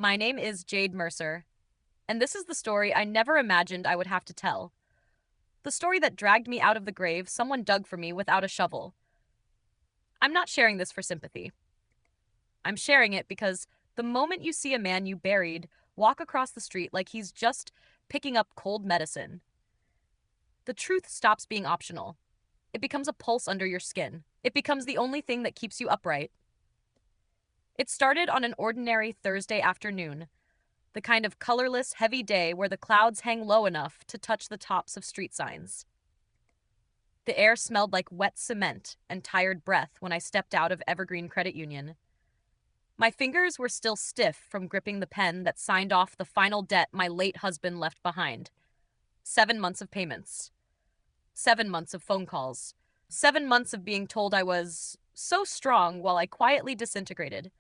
My name is Jade Mercer, and this is the story I never imagined I would have to tell. The story that dragged me out of the grave someone dug for me without a shovel. I'm not sharing this for sympathy. I'm sharing it because the moment you see a man you buried walk across the street like he's just picking up cold medicine, the truth stops being optional. It becomes a pulse under your skin. It becomes the only thing that keeps you upright. It started on an ordinary Thursday afternoon, the kind of colorless, heavy day where the clouds hang low enough to touch the tops of street signs. The air smelled like wet cement and tired breath when I stepped out of Evergreen Credit Union. My fingers were still stiff from gripping the pen that signed off the final debt my late husband left behind. 7 months of payments. 7 months of phone calls. 7 months of being told I was so strong while I quietly disintegrated.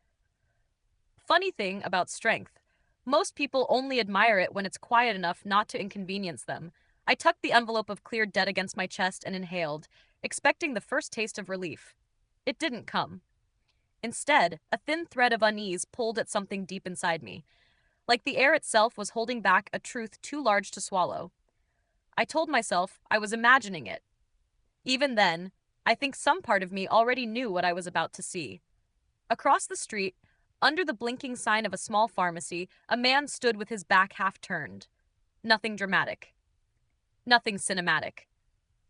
Funny thing about strength. Most people only admire it when it's quiet enough not to inconvenience them. I tucked the envelope of cleared debt against my chest and inhaled, expecting the first taste of relief. It didn't come. Instead, a thin thread of unease pulled at something deep inside me, like the air itself was holding back a truth too large to swallow. I told myself I was imagining it. Even then, I think some part of me already knew what I was about to see. Across the street, under the blinking sign of a small pharmacy, a man stood with his back half turned. Nothing dramatic. Nothing cinematic.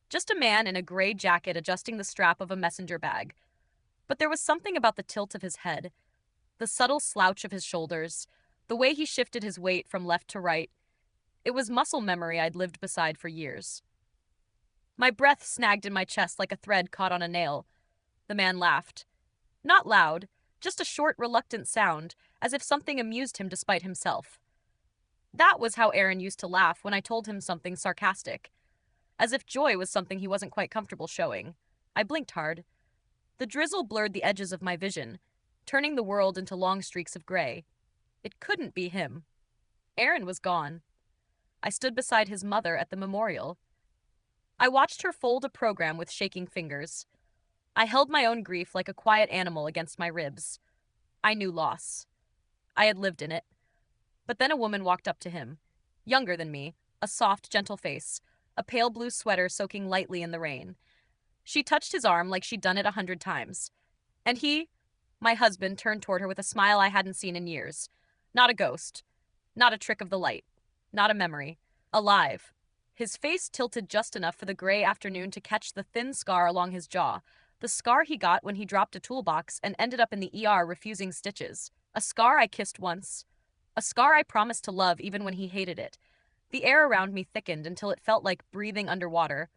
Just a man in a gray jacket adjusting the strap of a messenger bag. But there was something about the tilt of his head, the subtle slouch of his shoulders, the way he shifted his weight from left to right. It was muscle memory I'd lived beside for years. My breath snagged in my chest like a thread caught on a nail. The man laughed. Not loud, just a short, reluctant sound, as if something amused him despite himself. That was how Aaron used to laugh when I told him something sarcastic, as if joy was something he wasn't quite comfortable showing. I blinked hard. The drizzle blurred the edges of my vision, turning the world into long streaks of gray. It couldn't be him. Aaron was gone. I stood beside his mother at the memorial. I watched her fold a program with shaking fingers. I held my own grief like a quiet animal against my ribs. I knew loss. I had lived in it. But then a woman walked up to him, younger than me, a soft, gentle face, a pale blue sweater soaking lightly in the rain. She touched his arm like she'd done it 100 times. And he, my husband, turned toward her with a smile I hadn't seen in years. Not a ghost. Not a trick of the light. Not a memory. Alive. His face tilted just enough for the gray afternoon to catch the thin scar along his jaw, the scar he got when he dropped a toolbox and ended up in the ER refusing stitches. A scar I kissed once. A scar I promised to love even when he hated it. The air around me thickened until it felt like breathing underwater.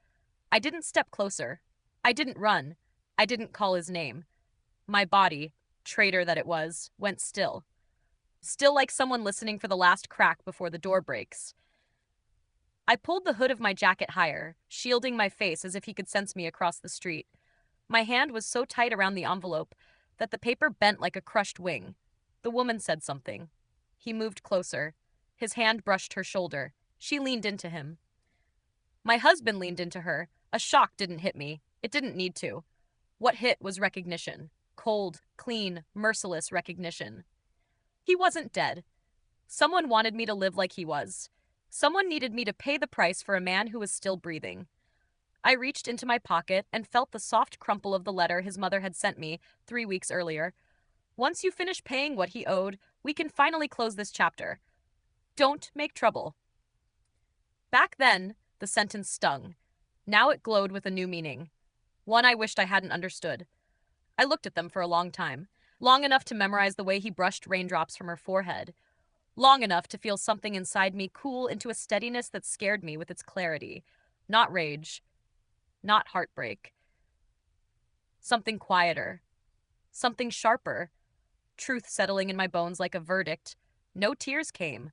I didn't step closer. I didn't run. I didn't call his name. My body, traitor that it was, went still. Still like someone listening for the last crack before the door breaks. I pulled the hood of my jacket higher, shielding my face as if he could sense me across the street. My hand was so tight around the envelope that the paper bent like a crushed wing. The woman said something. He moved closer. His hand brushed her shoulder. She leaned into him. My husband leaned into her. A shock didn't hit me. It didn't need to. What hit was recognition. Cold, clean, merciless recognition. He wasn't dead. Someone wanted me to live like he was. Someone needed me to pay the price for a man who was still breathing. I reached into my pocket and felt the soft crumple of the letter his mother had sent me 3 weeks earlier. Once you finish paying what he owed, we can finally close this chapter. Don't make trouble. Back then, the sentence stung. Now it glowed with a new meaning. One I wished I hadn't understood. I looked at them for a long time, long enough to memorize the way he brushed raindrops from her forehead, long enough to feel something inside me cool into a steadiness that scared me with its clarity. Not rage, not heartbreak. Something quieter, something sharper, truth settling in my bones like a verdict. No tears came.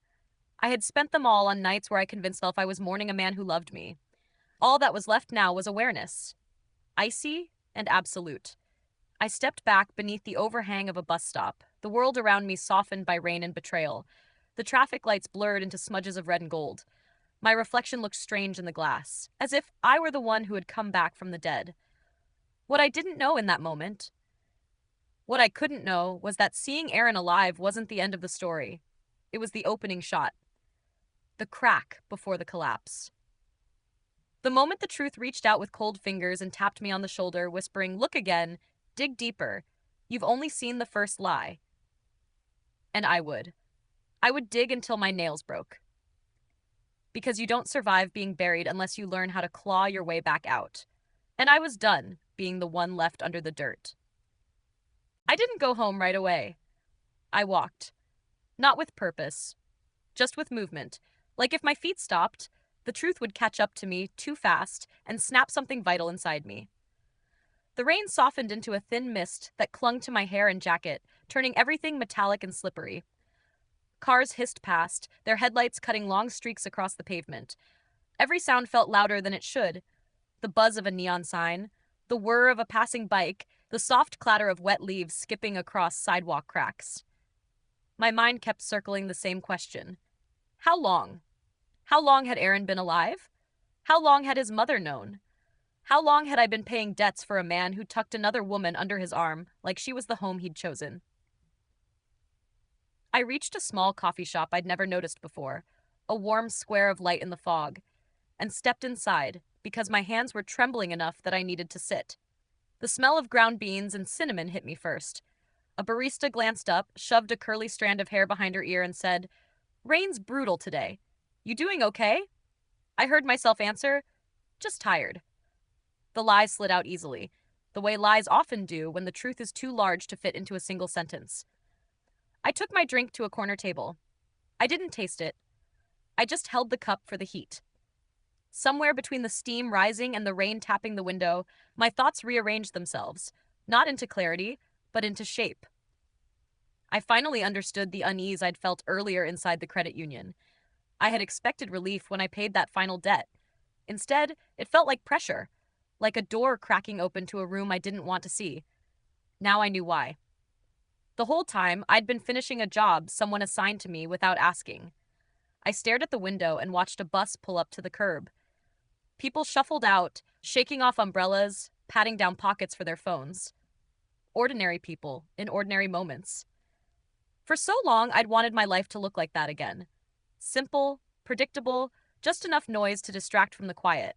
I had spent them all on nights where I convinced myself I was mourning a man who loved me. All that was left now was awareness. Icy and absolute. I stepped back beneath the overhang of a bus stop, the world around me softened by rain and betrayal. The traffic lights blurred into smudges of red and gold. My reflection looked strange in the glass, as if I were the one who had come back from the dead. What I didn't know in that moment, what I couldn't know, was that seeing Aaron alive wasn't the end of the story. It was the opening shot, the crack before the collapse. The moment the truth reached out with cold fingers and tapped me on the shoulder, whispering, "Look again, dig deeper. You've only seen the first lie." And I would. I would dig until my nails broke. Because you don't survive being buried unless you learn how to claw your way back out. And I was done being the one left under the dirt. I didn't go home right away. I walked. Not with purpose, just with movement. Like if my feet stopped, the truth would catch up to me too fast and snap something vital inside me. The rain softened into a thin mist that clung to my hair and jacket, turning everything metallic and slippery. Cars hissed past, their headlights cutting long streaks across the pavement. Every sound felt louder than it should. The buzz of a neon sign, the whir of a passing bike, the soft clatter of wet leaves skipping across sidewalk cracks. My mind kept circling the same question. How long? How long had Aaron been alive? How long had his mother known? How long had I been paying debts for a man who tucked another woman under his arm like she was the home he'd chosen? I reached a small coffee shop I'd never noticed before, a warm square of light in the fog, and stepped inside because my hands were trembling enough that I needed to sit. The smell of ground beans and cinnamon hit me first. A barista glanced up, shoved a curly strand of hair behind her ear, and said, "Rain's brutal today. You doing okay?" I heard myself answer, "Just tired." The lies slid out easily, the way lies often do when the truth is too large to fit into a single sentence. I took my drink to a corner table. I didn't taste it. I just held the cup for the heat. Somewhere between the steam rising and the rain tapping the window, my thoughts rearranged themselves, not into clarity, but into shape. I finally understood the unease I'd felt earlier inside the credit union. I had expected relief when I paid that final debt. Instead, it felt like pressure, like a door cracking open to a room I didn't want to see. Now I knew why. The whole time, I'd been finishing a job someone assigned to me without asking. I stared at the window and watched a bus pull up to the curb. People shuffled out, shaking off umbrellas, patting down pockets for their phones. Ordinary people, in ordinary moments. For so long, I'd wanted my life to look like that again. Simple, predictable, just enough noise to distract from the quiet.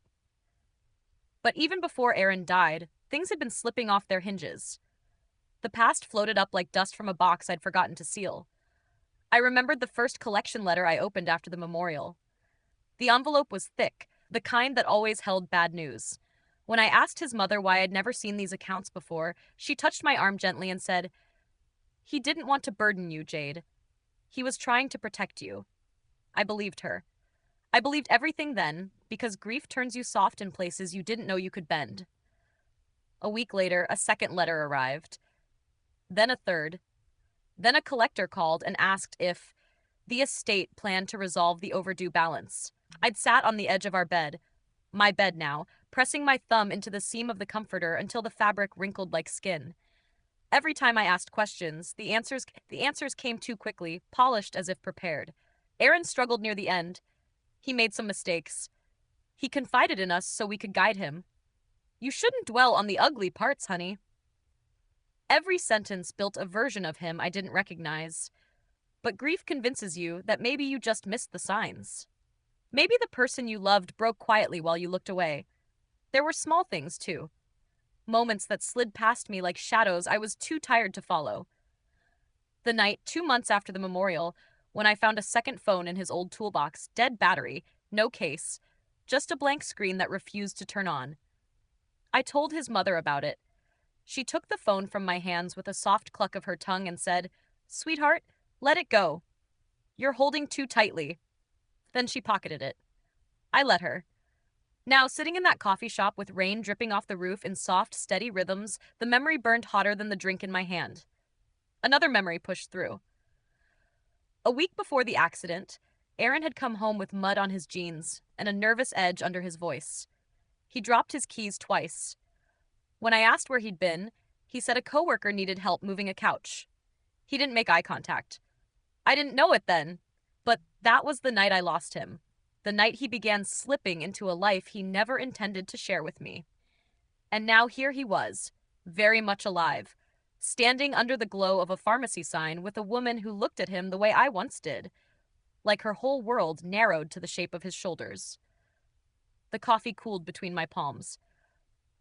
But even before Aaron died, things had been slipping off their hinges. The past floated up like dust from a box I'd forgotten to seal. I remembered the first collection letter I opened after the memorial. The envelope was thick, the kind that always held bad news. When I asked his mother why I'd never seen these accounts before, she touched my arm gently and said, "He didn't want to burden you, Jade. He was trying to protect you." I believed her. I believed everything then, because grief turns you soft in places you didn't know you could bend. A week later, a second letter arrived. Then a third. Then a collector called and asked if the estate planned to resolve the overdue balance. I'd sat on the edge of our bed, my bed now, pressing my thumb into the seam of the comforter until the fabric wrinkled like skin. Every time I asked questions, the answers came too quickly, polished as if prepared. Aaron struggled near the end. He made some mistakes. He confided in us so we could guide him. "You shouldn't dwell on the ugly parts, honey." Every sentence built a version of him I didn't recognize. But grief convinces you that maybe you just missed the signs. Maybe the person you loved broke quietly while you looked away. There were small things, too. Moments that slid past me like shadows I was too tired to follow. The night, 2 months after the memorial, when I found a second phone in his old toolbox, dead battery, no case, just a blank screen that refused to turn on. I told his mother about it. She took the phone from my hands with a soft cluck of her tongue and said, "Sweetheart, let it go. You're holding too tightly." Then she pocketed it. I let her. Now, sitting in that coffee shop with rain dripping off the roof in soft, steady rhythms, the memory burned hotter than the drink in my hand. Another memory pushed through. A week before the accident, Aaron had come home with mud on his jeans and a nervous edge under his voice. He dropped his keys twice. When I asked where he'd been, he said a coworker needed help moving a couch. He didn't make eye contact. I didn't know it then, but that was the night I lost him. The night he began slipping into a life he never intended to share with me. And now here he was, very much alive, standing under the glow of a pharmacy sign with a woman who looked at him the way I once did, like her whole world narrowed to the shape of his shoulders. The coffee cooled between my palms.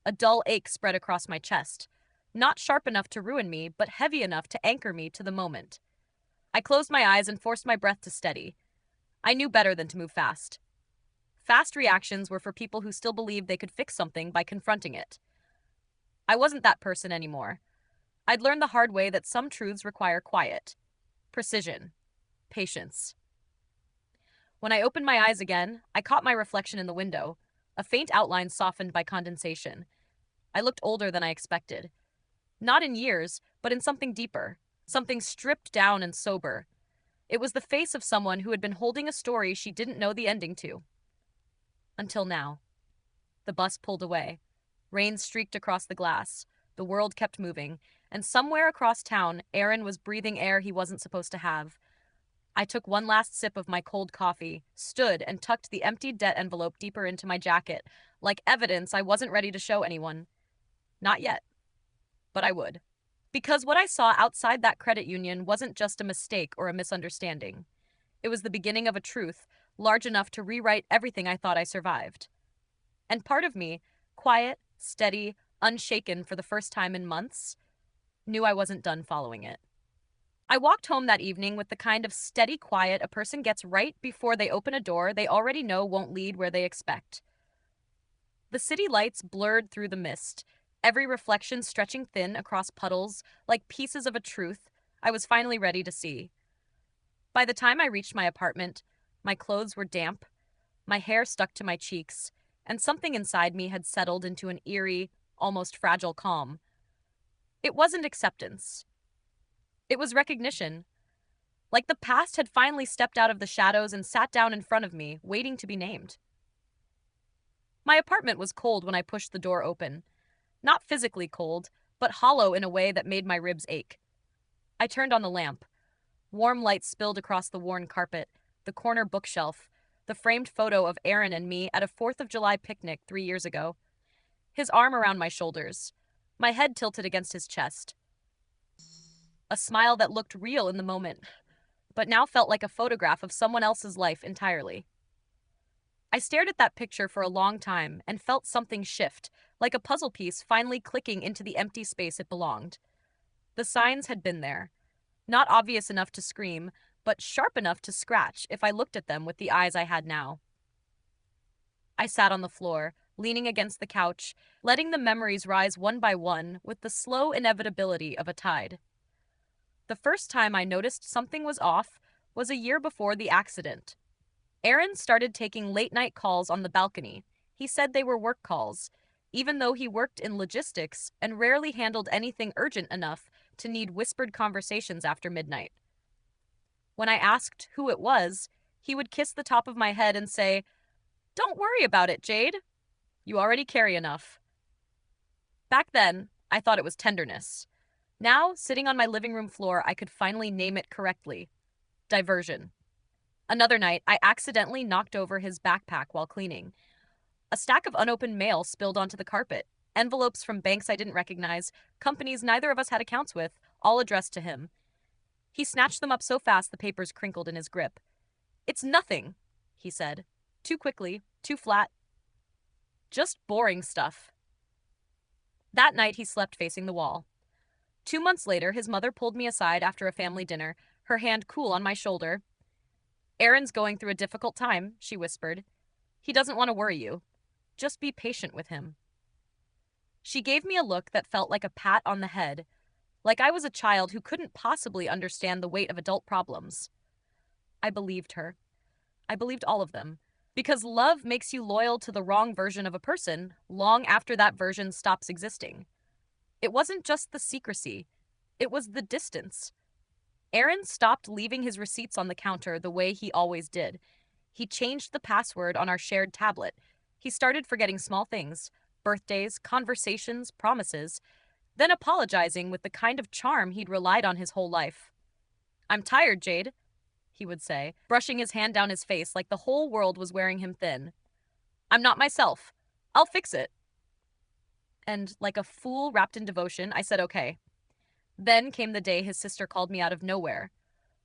A dull ache spread across my chest, not sharp enough to ruin me, but heavy enough to anchor me to the moment. I closed my eyes and forced my breath to steady. I knew better than to move fast. Fast reactions were for people who still believed they could fix something by confronting it. I wasn't that person anymore. I'd learned the hard way that some truths require quiet, precision, patience. When I opened my eyes again, I caught my reflection in the window, a faint outline softened by condensation. I looked older than I expected. Not in years, but in something deeper, something stripped down and sober. It was the face of someone who had been holding a story she didn't know the ending to. Until now. The bus pulled away. Rain streaked across the glass. The world kept moving, and somewhere across town, Aaron was breathing air he wasn't supposed to have. I took one last sip of my cold coffee, stood, and tucked the emptied debt envelope deeper into my jacket, like evidence I wasn't ready to show anyone. Not yet. But I would. Because what I saw outside that credit union wasn't just a mistake or a misunderstanding. It was the beginning of a truth, large enough to rewrite everything I thought I survived. And part of me, quiet, steady, unshaken for the first time in months, knew I wasn't done following it. I walked home that evening with the kind of steady quiet a person gets right before they open a door they already know won't lead where they expect. The city lights blurred through the mist, every reflection stretching thin across puddles like pieces of a truth I was finally ready to see. By the time I reached my apartment, my clothes were damp, my hair stuck to my cheeks, and something inside me had settled into an eerie, almost fragile calm. It wasn't acceptance. It was recognition. Like the past had finally stepped out of the shadows and sat down in front of me, waiting to be named. My apartment was cold when I pushed the door open. Not physically cold, but hollow in a way that made my ribs ache. I turned on the lamp. Warm light spilled across the worn carpet, the corner bookshelf, the framed photo of Aaron and me at a 4th of July picnic 3 years ago. His arm around my shoulders, my head tilted against his chest. A smile that looked real in the moment, but now felt like a photograph of someone else's life entirely. I stared at that picture for a long time and felt something shift, like a puzzle piece finally clicking into the empty space it belonged. The signs had been there. Not obvious enough to scream, but sharp enough to scratch if I looked at them with the eyes I had now. I sat on the floor, leaning against the couch, letting the memories rise one by one with the slow inevitability of a tide. The first time I noticed something was off was a year before the accident. Aaron started taking late-night calls on the balcony. He said they were work calls, even though he worked in logistics and rarely handled anything urgent enough to need whispered conversations after midnight. When I asked who it was, he would kiss the top of my head and say, "Don't worry about it, Jade. You already carry enough." Back then, I thought it was tenderness. Now, sitting on my living room floor, I could finally name it correctly. Diversion. Another night, I accidentally knocked over his backpack while cleaning. A stack of unopened mail spilled onto the carpet. Envelopes from banks I didn't recognize, companies neither of us had accounts with, all addressed to him. He snatched them up so fast the papers crinkled in his grip. "It's nothing," he said. Too quickly, too flat. Just boring stuff. That night he slept facing the wall. 2 months later, his mother pulled me aside after a family dinner, her hand cool on my shoulder. "Aaron's going through a difficult time," she whispered. "He doesn't want to worry you. Just be patient with him." She gave me a look that felt like a pat on the head, like I was a child who couldn't possibly understand the weight of adult problems. I believed her. I believed all of them. Because love makes you loyal to the wrong version of a person long after that version stops existing. It wasn't just the secrecy. It was the distance. Aaron stopped leaving his receipts on the counter the way he always did. He changed the password on our shared tablet. He started forgetting small things, birthdays, conversations, promises, then apologizing with the kind of charm he'd relied on his whole life. "I'm tired, Jade," he would say, brushing his hand down his face like the whole world was wearing him thin. "I'm not myself. I'll fix it." And like a fool wrapped in devotion, I said okay. Then came the day his sister called me out of nowhere.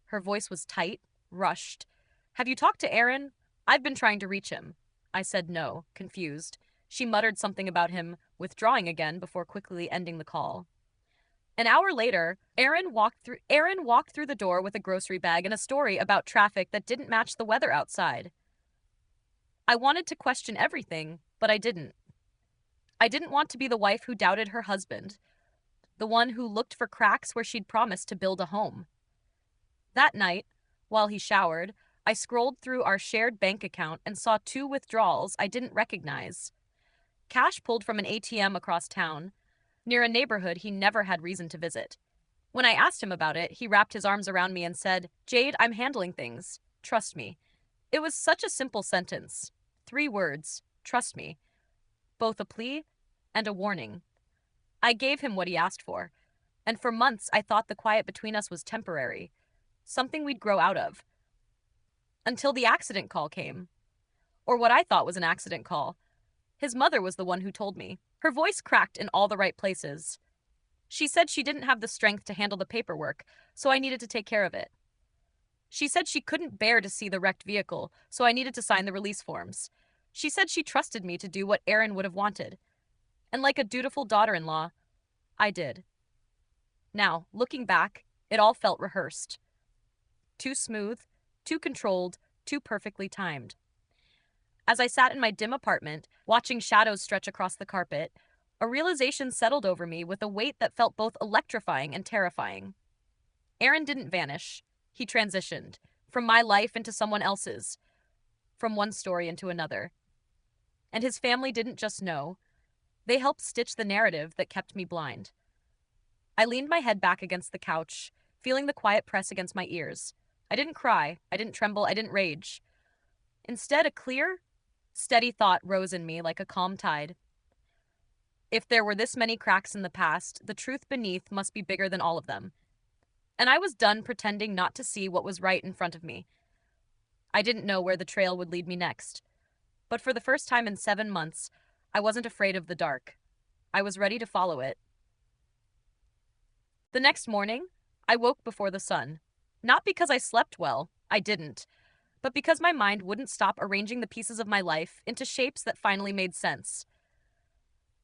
Her voice was tight, rushed. Have you talked to Aaron? I've been trying to reach him. I said no, confused. She muttered something about him withdrawing again before quickly ending the call. An hour later, Aaron walked through the door with a grocery bag and a story about traffic that didn't match the weather outside. I wanted to question everything, but I didn't. I didn't want to be the wife who doubted her husband, the one who looked for cracks where she'd promised to build a home. That night, while he showered, I scrolled through our shared bank account and saw two withdrawals I didn't recognize. Cash pulled from an ATM across town, near a neighborhood he never had reason to visit. When I asked him about it, he wrapped his arms around me and said, "Jade, I'm handling things. Trust me." It was such a simple sentence. 3 words, trust me. Both a plea and a warning. I gave him what he asked for, and for months I thought the quiet between us was temporary, something we'd grow out of. Until the accident call came. Or what I thought was an accident call. His mother was the one who told me. Her voice cracked in all the right places. She said she didn't have the strength to handle the paperwork, so I needed to take care of it. She said she couldn't bear to see the wrecked vehicle, so I needed to sign the release forms. She said she trusted me to do what Aaron would have wanted. And like a dutiful daughter-in-law, I did. Now, looking back, it all felt rehearsed. Too smooth, too controlled, too perfectly timed. As I sat in my dim apartment, watching shadows stretch across the carpet, a realization settled over me with a weight that felt both electrifying and terrifying. Aaron didn't vanish. He transitioned, from my life into someone else's, from one story into another. And his family didn't just know. They helped stitch the narrative that kept me blind. I leaned my head back against the couch, feeling the quiet press against my ears. I didn't cry, I didn't tremble, I didn't rage. Instead, a clear, steady thought rose in me like a calm tide. If there were this many cracks in the past, the truth beneath must be bigger than all of them. And I was done pretending not to see what was right in front of me. I didn't know where the trail would lead me next. But for the first time in 7 months, I wasn't afraid of the dark. I was ready to follow it. The next morning, I woke before the sun. Not because I slept well, I didn't, but because my mind wouldn't stop arranging the pieces of my life into shapes that finally made sense.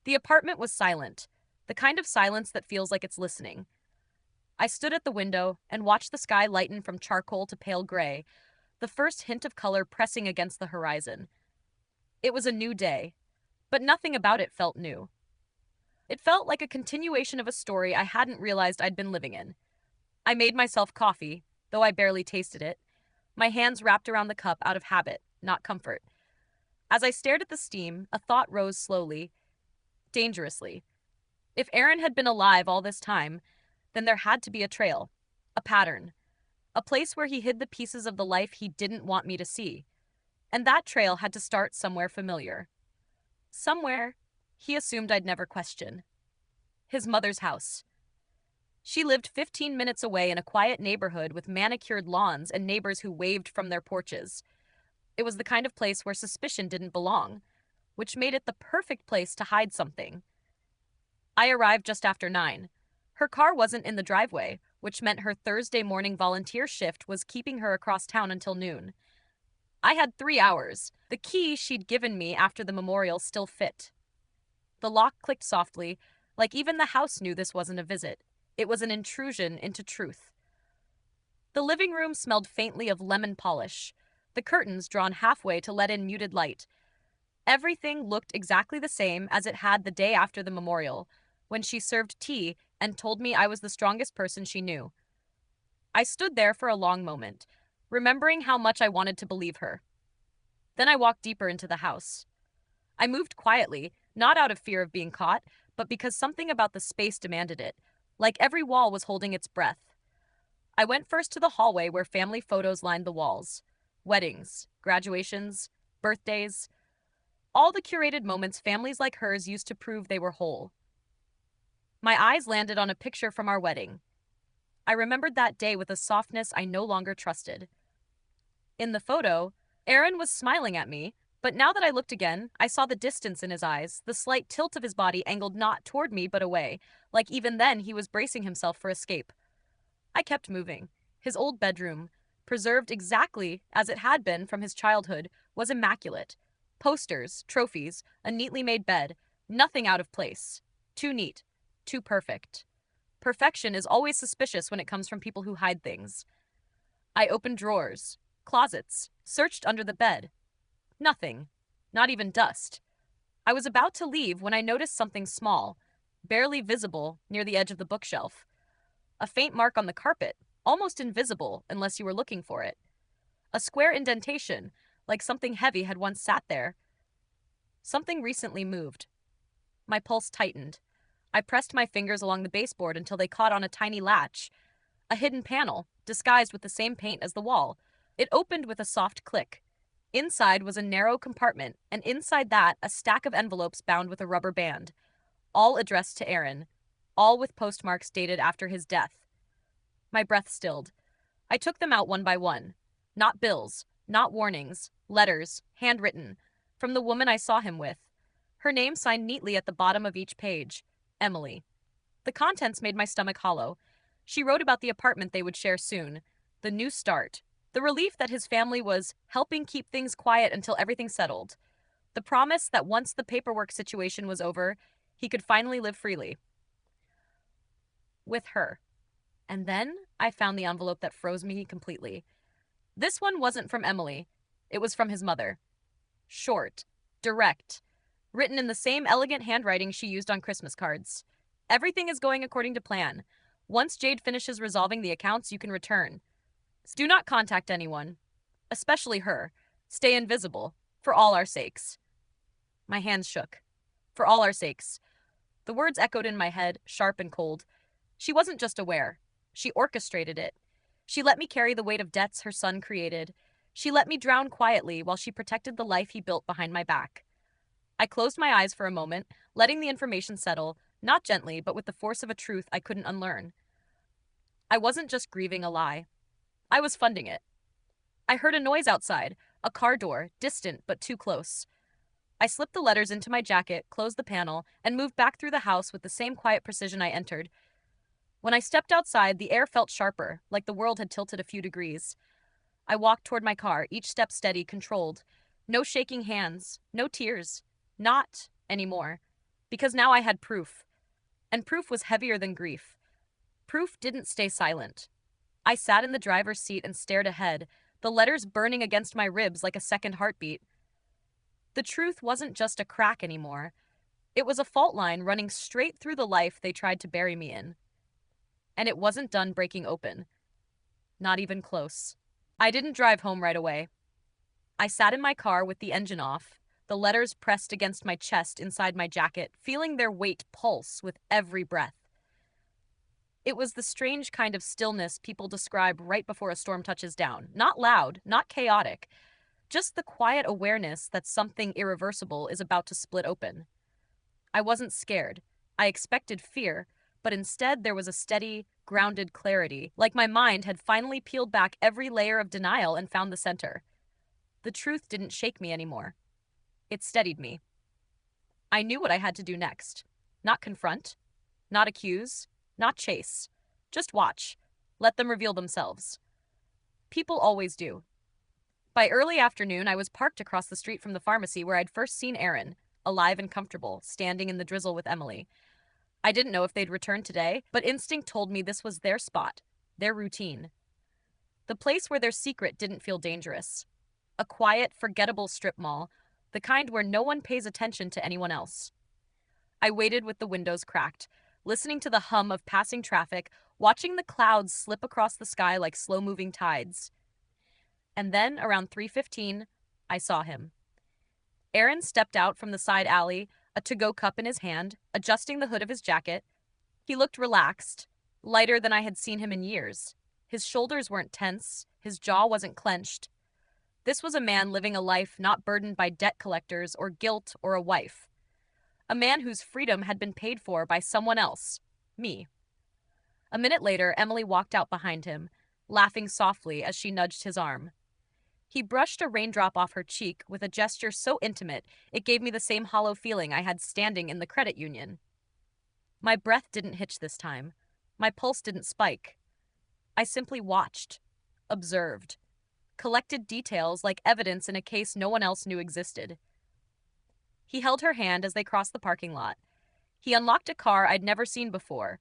The apartment was silent, the kind of silence that feels like it's listening. I stood at the window and watched the sky lighten from charcoal to pale gray, the first hint of color pressing against the horizon. It was a new day, but nothing about it felt new. It felt like a continuation of a story I hadn't realized I'd been living in. I made myself coffee, though I barely tasted it, my hands wrapped around the cup out of habit, not comfort. As I stared at the steam, a thought rose slowly, dangerously. If Aaron had been alive all this time, then there had to be a trail, a pattern, a place where he hid the pieces of the life he didn't want me to see. And that trail had to start somewhere familiar. Somewhere he assumed I'd never question. His mother's house. She lived 15 minutes away in a quiet neighborhood with manicured lawns and neighbors who waved from their porches. It was the kind of place where suspicion didn't belong, which made it the perfect place to hide something. I arrived just after 9. Her car wasn't in the driveway, which meant her Thursday morning volunteer shift was keeping her across town until noon. I had 3 hours. The key she'd given me after the memorial still fit. The lock clicked softly, like even the house knew this wasn't a visit. It was an intrusion into truth. The living room smelled faintly of lemon polish, the curtains drawn halfway to let in muted light. Everything looked exactly the same as it had the day after the memorial, when she served tea and told me I was the strongest person she knew. I stood there for a long moment, remembering how much I wanted to believe her. Then I walked deeper into the house. I moved quietly, not out of fear of being caught, but because something about the space demanded it, like every wall was holding its breath. I went first to the hallway where family photos lined the walls. Weddings, graduations, birthdays, all the curated moments families like hers used to prove they were whole. My eyes landed on a picture from our wedding. I remembered that day with a softness I no longer trusted. In the photo, Aaron was smiling at me, but now that I looked again, I saw the distance in his eyes, the slight tilt of his body angled not toward me but away, like even then he was bracing himself for escape. I kept moving. His old bedroom, preserved exactly as it had been from his childhood, was immaculate. Posters, trophies, a neatly made bed, nothing out of place. Too neat, too perfect. Perfection is always suspicious when it comes from people who hide things. I opened drawers, closets, searched under the bed. Nothing. Not even dust. I was about to leave when I noticed something small, barely visible near the edge of the bookshelf. A faint mark on the carpet, almost invisible unless you were looking for it. A square indentation, like something heavy had once sat there. Something recently moved. My pulse tightened. I pressed my fingers along the baseboard until they caught on a tiny latch, a hidden panel, disguised with the same paint as the wall. It opened with a soft click. Inside was a narrow compartment, and inside that, a stack of envelopes bound with a rubber band, all addressed to Aaron, all with postmarks dated after his death. My breath stilled. I took them out one by one. Not bills, not warnings, letters, handwritten, from the woman I saw him with. Her name signed neatly at the bottom of each page, Emily. The contents made my stomach hollow. She wrote about the apartment they would share soon, the new start, the relief that his family was helping keep things quiet until everything settled, the promise that once the paperwork situation was over, he could finally live freely. With her. And then I found the envelope that froze me completely. This one wasn't from Emily. It was from his mother. Short, direct, written in the same elegant handwriting she used on Christmas cards. Everything is going according to plan. Once Jade finishes resolving the accounts, you can return. Do not contact anyone, especially her. Stay invisible, for all our sakes. My hands shook. For all our sakes. The words echoed in my head, sharp and cold. She wasn't just aware. She orchestrated it. She let me carry the weight of debts her son created. She let me drown quietly while she protected the life he built behind my back. I closed my eyes for a moment, letting the information settle, not gently, but with the force of a truth I couldn't unlearn. I wasn't just grieving a lie. I was funding it. I heard a noise outside, a car door, distant but too close. I slipped the letters into my jacket, closed the panel, and moved back through the house with the same quiet precision I entered. When I stepped outside, the air felt sharper, like the world had tilted a few degrees. I walked toward my car, each step steady, controlled. No shaking hands, no tears. Not anymore. Because now I had proof. And proof was heavier than grief. Proof didn't stay silent. I sat in the driver's seat and stared ahead, the letters burning against my ribs like a second heartbeat. The truth wasn't just a crack anymore. It was a fault line running straight through the life they tried to bury me in. And it wasn't done breaking open. Not even close. I didn't drive home right away. I sat in my car with the engine off, the letters pressed against my chest inside my jacket, feeling their weight pulse with every breath. It was the strange kind of stillness people describe right before a storm touches down. Not loud, not chaotic, just the quiet awareness that something irreversible is about to split open. I wasn't scared. I expected fear, but instead there was a steady, grounded clarity, like my mind had finally peeled back every layer of denial and found the center. The truth didn't shake me anymore. It steadied me. I knew what I had to do next. Not confront, not accuse, not chase. Just watch. Let them reveal themselves. People always do. By early afternoon, I was parked across the street from the pharmacy where I'd first seen Aaron, alive and comfortable, standing in the drizzle with Emily. I didn't know if they'd return today, but instinct told me this was their spot, their routine. The place where their secret didn't feel dangerous. A quiet, forgettable strip mall, the kind where no one pays attention to anyone else. I waited with the windows cracked, listening to the hum of passing traffic, watching the clouds slip across the sky like slow-moving tides. And then, around 3:15, I saw him. Aaron stepped out from the side alley, a to-go cup in his hand, adjusting the hood of his jacket. He looked relaxed, lighter than I had seen him in years. His shoulders weren't tense, his jaw wasn't clenched. This was a man living a life not burdened by debt collectors or guilt or a wife. A man whose freedom had been paid for by someone else, me. A minute later, Emily walked out behind him, laughing softly as she nudged his arm. He brushed a raindrop off her cheek with a gesture so intimate it gave me the same hollow feeling I had standing in the credit union. My breath didn't hitch this time. My pulse didn't spike. I simply watched. observed, collected details like evidence in a case no one else knew existed. He held her hand as they crossed the parking lot. He unlocked a car I'd never seen before,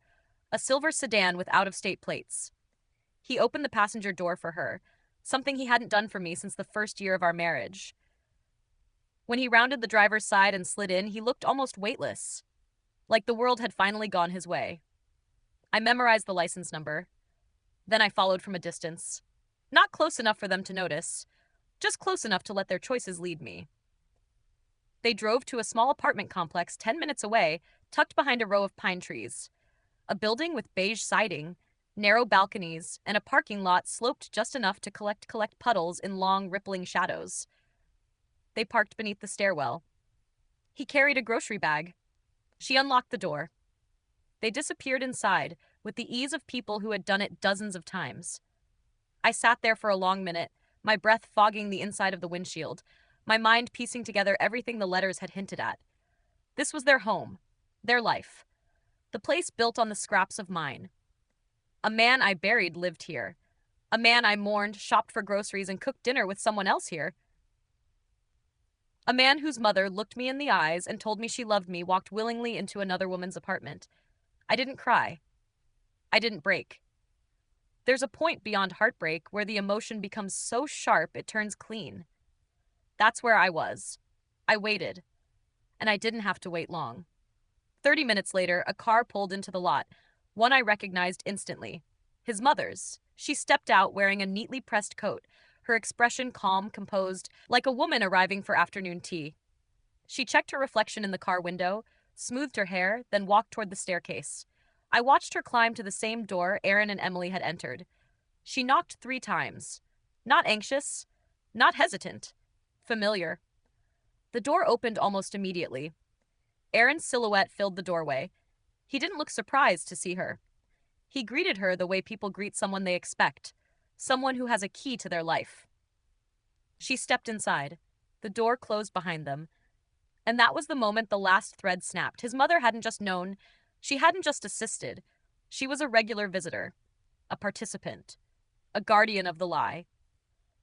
a silver sedan with out-of-state plates. He opened the passenger door for her, something he hadn't done for me since the first year of our marriage. When he rounded the driver's side and slid in, he looked almost weightless, like the world had finally gone his way. I memorized the license number. Then I followed from a distance. Not close enough for them to notice, just close enough to let their choices lead me. They drove to a small apartment complex 10 minutes away, tucked behind a row of pine trees. A building with beige siding, narrow balconies, and a parking lot sloped just enough to collect puddles in long, rippling shadows. They parked beneath the stairwell. He carried a grocery bag. She unlocked the door. They disappeared inside, with the ease of people who had done it dozens of times. I sat there for a long minute, my breath fogging the inside of the windshield, my mind piecing together everything the letters had hinted at. This was their home, their life, the place built on the scraps of mine. A man I buried lived here. A man I mourned, shopped for groceries, and cooked dinner with someone else here. A man whose mother looked me in the eyes and told me she loved me walked willingly into another woman's apartment. I didn't cry. I didn't break. There's a point beyond heartbreak where the emotion becomes so sharp it turns clean. That's where I was. I waited. And I didn't have to wait long. 30 minutes later, a car pulled into the lot, one I recognized instantly. His mother's. She stepped out wearing a neatly pressed coat, her expression calm, composed, like a woman arriving for afternoon tea. She checked her reflection in the car window, smoothed her hair, then walked toward the staircase. I watched her climb to the same door Aaron and Emily had entered. She knocked 3 times. Not anxious, not hesitant, familiar. The door opened almost immediately. Aaron's silhouette filled the doorway. He didn't look surprised to see her. He greeted her the way people greet someone they expect, someone who has a key to their life. She stepped inside. The door closed behind them. And that was the moment the last thread snapped. His mother hadn't just known, she hadn't just assisted. She was a regular visitor, a participant, a guardian of the lie.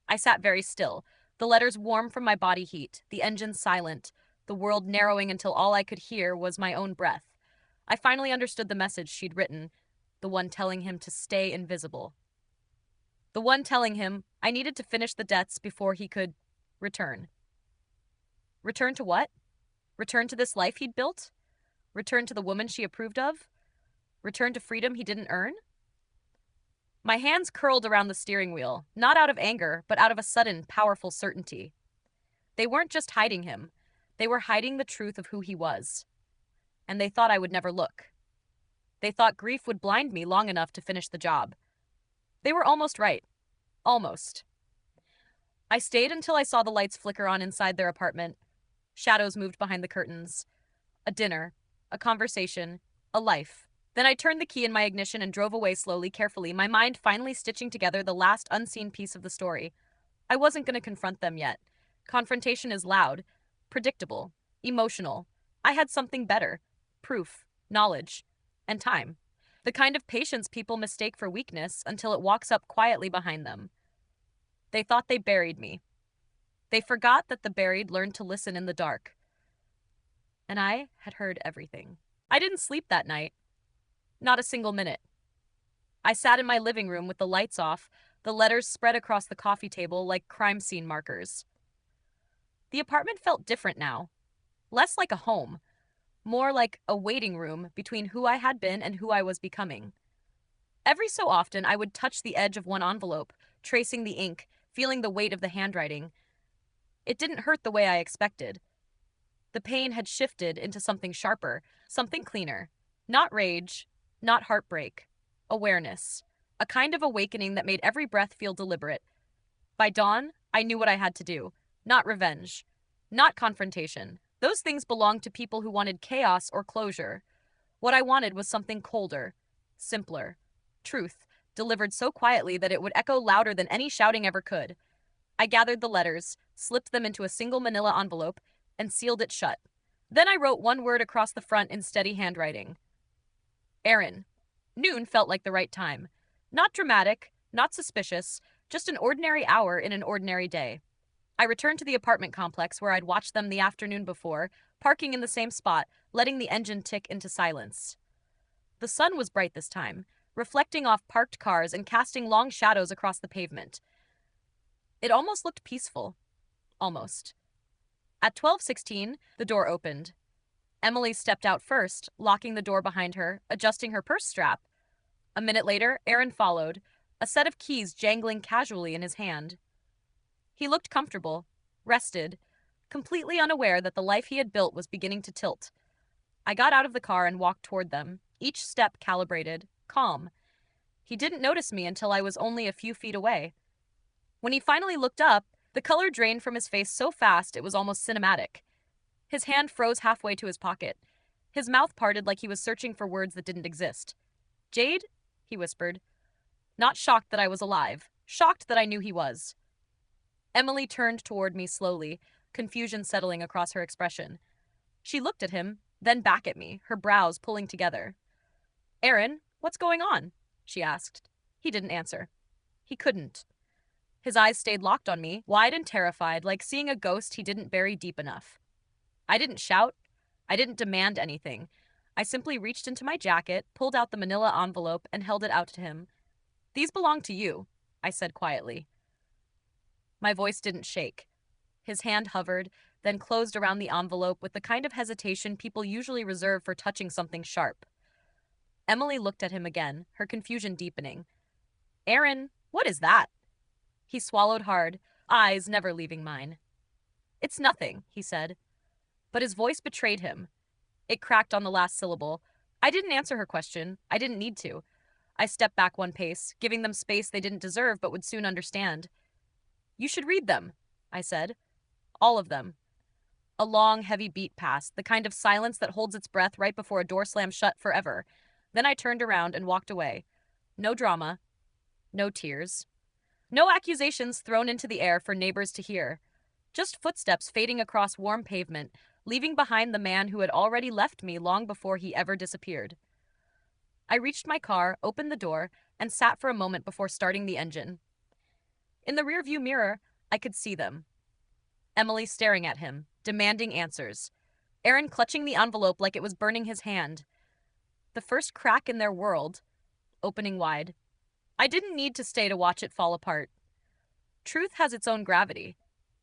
I sat very still, the letters warm from my body heat, the engine silent, the world narrowing until all I could hear was my own breath. I finally understood the message she'd written, the one telling him to stay invisible. The one telling him I needed to finish the debts before he could return. Return to what? Return to this life he'd built? Return to the woman she approved of? Return to freedom he didn't earn? My hands curled around the steering wheel, not out of anger, but out of a sudden, powerful certainty. They weren't just hiding him. They were hiding the truth of who he was. And they thought I would never look. They thought grief would blind me long enough to finish the job. They were almost right. Almost. I stayed until I saw the lights flicker on inside their apartment. Shadows moved behind the curtains. A dinner. A conversation. A life. Then I turned the key in my ignition and drove away slowly, carefully, my mind finally stitching together the last unseen piece of the story. I wasn't going to confront them yet. Confrontation is loud, predictable, emotional. I had something better. Proof, knowledge, and time. The kind of patience people mistake for weakness until it walks up quietly behind them. They thought they buried me. They forgot that the buried learned to listen in the dark. And I had heard everything. I didn't sleep that night. Not a single minute. I sat in my living room with the lights off, the letters spread across the coffee table like crime scene markers. The apartment felt different now. Less like a home. More like a waiting room between who I had been and who I was becoming. Every so often, I would touch the edge of one envelope, tracing the ink, feeling the weight of the handwriting. It didn't hurt the way I expected. The pain had shifted into something sharper, something cleaner. Not rage, not heartbreak. Awareness. A kind of awakening that made every breath feel deliberate. By dawn, I knew what I had to do. Not revenge. Not confrontation. Those things belonged to people who wanted chaos or closure. What I wanted was something colder, simpler. Truth, delivered so quietly that it would echo louder than any shouting ever could. I gathered the letters, slipped them into a single manila envelope, and sealed it shut. Then I wrote one word across the front in steady handwriting. Aaron. Noon felt like the right time. Not dramatic, not suspicious, Just an ordinary hour in an ordinary day. I returned to the apartment complex where I'd watched them the afternoon before, parking in the same spot, letting the engine tick into silence. The sun was bright this time, reflecting off parked cars and casting long shadows across the pavement. It almost looked peaceful. Almost. At 12:16, the door opened. Emily stepped out first, locking the door behind her, adjusting her purse strap. A minute later, Aaron followed, a set of keys jangling casually in his hand. He looked comfortable, rested, completely unaware that the life he had built was beginning to tilt. I got out of the car and walked toward them, each step calibrated, calm. He didn't notice me until I was only a few feet away. When he finally looked up, the color drained from his face so fast it was almost cinematic. His hand froze halfway to his pocket. His mouth parted like he was searching for words that didn't exist. "Jade?" he whispered. Not shocked that I was alive, shocked that I knew he was. Emily turned toward me slowly, confusion settling across her expression. She looked at him, then back at me, her brows pulling together. "Aaron, what's going on?" she asked. He didn't answer. He couldn't. His eyes stayed locked on me, wide and terrified, like seeing a ghost he didn't bury deep enough. I didn't shout. I didn't demand anything. I simply reached into my jacket, pulled out the manila envelope, and held it out to him. "These belong to you," I said quietly. My voice didn't shake. His hand hovered, then closed around the envelope with the kind of hesitation people usually reserve for touching something sharp. Emily looked at him again, her confusion deepening. "Aaron, what is that?" He swallowed hard, eyes never leaving mine. "It's nothing," he said. But his voice betrayed him. It cracked on the last syllable. I didn't answer her question. I didn't need to. I stepped back one pace, giving them space they didn't deserve but would soon understand. "You should read them," I said. "All of them." A long, heavy beat passed, the kind of silence that holds its breath right before a door slams shut forever. Then I turned around and walked away. No drama. No tears. No accusations thrown into the air for neighbors to hear. Just footsteps fading across warm pavement, leaving behind the man who had already left me long before he ever disappeared. I reached my car, opened the door, and sat for a moment before starting the engine. In the rearview mirror, I could see them. Emily staring at him, demanding answers. Aaron clutching the envelope like it was burning his hand. The first crack in their world, opening wide. I didn't need to stay to watch it fall apart. Truth has its own gravity.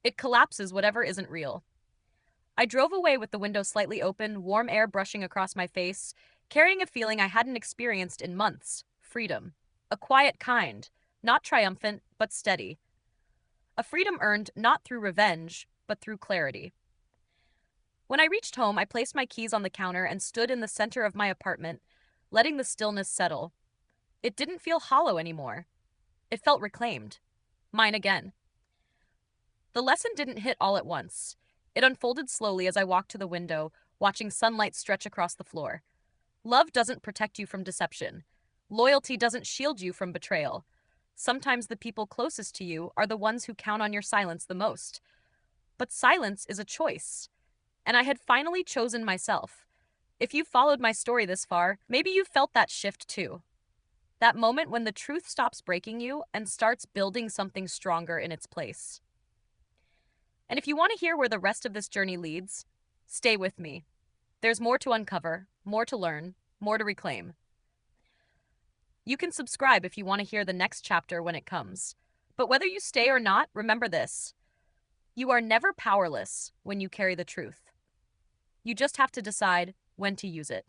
It collapses whatever isn't real. I drove away with the window slightly open, warm air brushing across my face, carrying a feeling I hadn't experienced in months. Freedom. A quiet kind, not triumphant, but steady. A freedom earned not through revenge, but through clarity. When I reached home, I placed my keys on the counter and stood in the center of my apartment, letting the stillness settle. It didn't feel hollow anymore. It felt reclaimed. Mine again. The lesson didn't hit all at once. It unfolded slowly as I walked to the window, watching sunlight stretch across the floor. Love doesn't protect you from deception. Loyalty doesn't shield you from betrayal. Sometimes the people closest to you are the ones who count on your silence the most. But silence is a choice. And I had finally chosen myself. If you've followed my story this far, maybe you've felt that shift too. That moment when the truth stops breaking you and starts building something stronger in its place. And if you want to hear where the rest of this journey leads, stay with me. There's more to uncover, more to learn, more to reclaim. You can subscribe if you want to hear the next chapter when it comes. But whether you stay or not, remember this. You are never powerless when you carry the truth. You just have to decide when to use it.